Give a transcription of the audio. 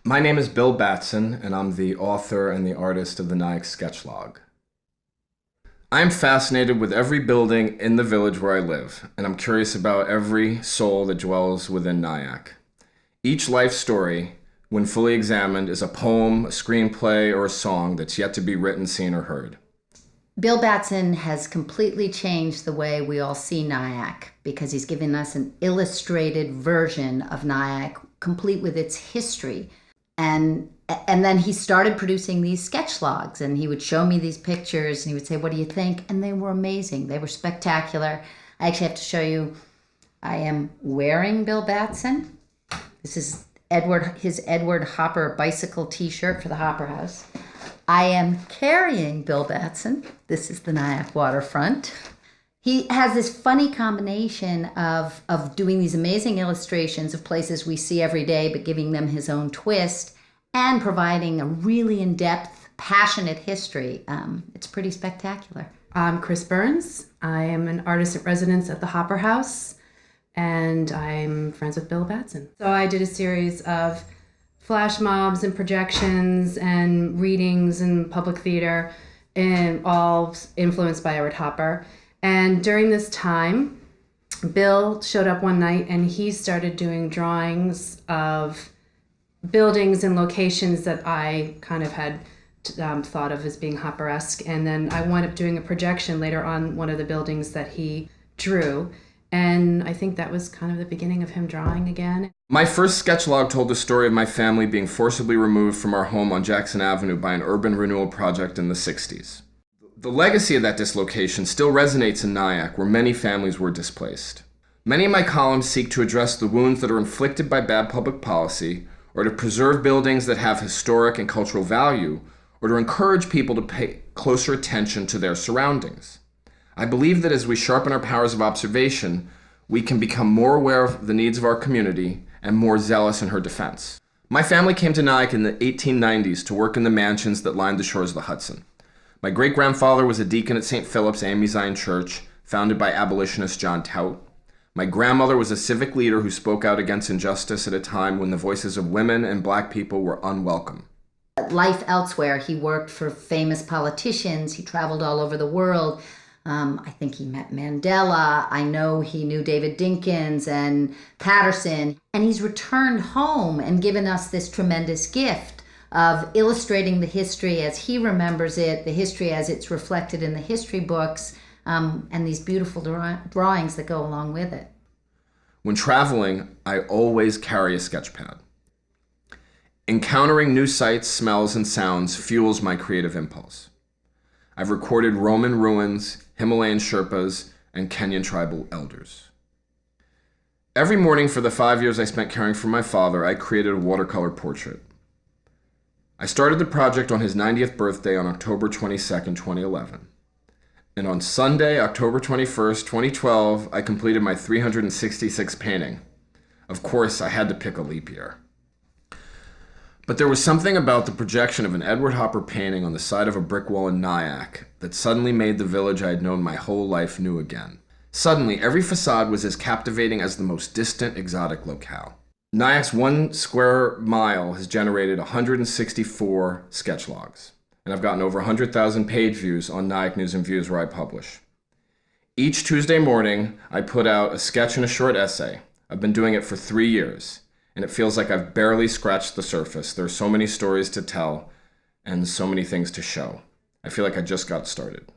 My name is Bill Batson, and I'm the author and the artist of the Nyack Sketch Log. I'm fascinated with every building in the village where I live, and I'm curious about every soul that dwells within Nyack. Each life story, when fully examined, is a poem, a screenplay, or a song that's yet to be written, seen, or heard. Bill Batson has completely changed the way we all see Nyack because he's given us an illustrated version of Nyack, complete with its history. And then he started producing these sketch logs, and he would show me these pictures, and he would say, "What do you think?" And they were amazing. They were spectacular. I actually have to show you, I am wearing Bill Batson. This is his Edward Hopper bicycle t-shirt for the Hopper House. I am carrying Bill Batson. This is the Nyack waterfront. He has this funny combination of doing these amazing illustrations of places we see every day, but giving them his own twist and providing a really in-depth, passionate history. It's pretty spectacular. I'm Chris Burns. I am an artist in residence at the Hopper House, and I'm friends with Bill Batson. So I did a series of flash mobs and projections and readings and public theater, and all influenced by Edward Hopper. And during this time, Bill showed up one night and he started doing drawings of buildings and locations that I kind of had thought of as being Hopperesque. And then I wound up doing a projection later on one of the buildings that he drew. And I think that was kind of the beginning of him drawing again. My first sketch log told the story of my family being forcibly removed from our home on Jackson Avenue by an urban renewal project in the 60s. The legacy of that dislocation still resonates in Nyack, where many families were displaced. Many of my columns seek to address the wounds that are inflicted by bad public policy, or to preserve buildings that have historic and cultural value, or to encourage people to pay closer attention to their surroundings. I believe that as we sharpen our powers of observation, we can become more aware of the needs of our community and more zealous in her defense. My family came to Nyack in the 1890s to work in the mansions that lined the shores of the Hudson. My great-grandfather was a deacon at St. Philip's Amy Zion Church, founded by abolitionist John Tout. My grandmother was a civic leader who spoke out against injustice at a time when the voices of women and black people were unwelcome. Life elsewhere, he worked for famous politicians. He traveled all over the world. I think he met Mandela. I know he knew David Dinkins and Patterson. And he's returned home and given us this tremendous gift of illustrating the history as he remembers it, the history as it's reflected in the history books, and these beautiful drawings that go along with it. When traveling, I always carry a sketch pad. Encountering new sights, smells, and sounds fuels my creative impulse. I've recorded Roman ruins, Himalayan Sherpas, and Kenyan tribal elders. Every morning for the 5 years I spent caring for my father, I created a watercolor portrait. I started the project on his 90th birthday on October 22nd, 2011. And on Sunday, October 21st, 2012, I completed my 366th painting. Of course, I had to pick a leap year. But there was something about the projection of an Edward Hopper painting on the side of a brick wall in Nyack that suddenly made the village I had known my whole life new again. Suddenly, every facade was as captivating as the most distant, exotic locale. Nyack's 1 square mile has generated 164 sketch logs, and I've gotten over 100,000 page views on Nyack News and Views where I publish. Each Tuesday morning, I put out a sketch and a short essay. I've been doing it for 3 years, and it feels like I've barely scratched the surface. There are so many stories to tell and so many things to show. I feel like I just got started.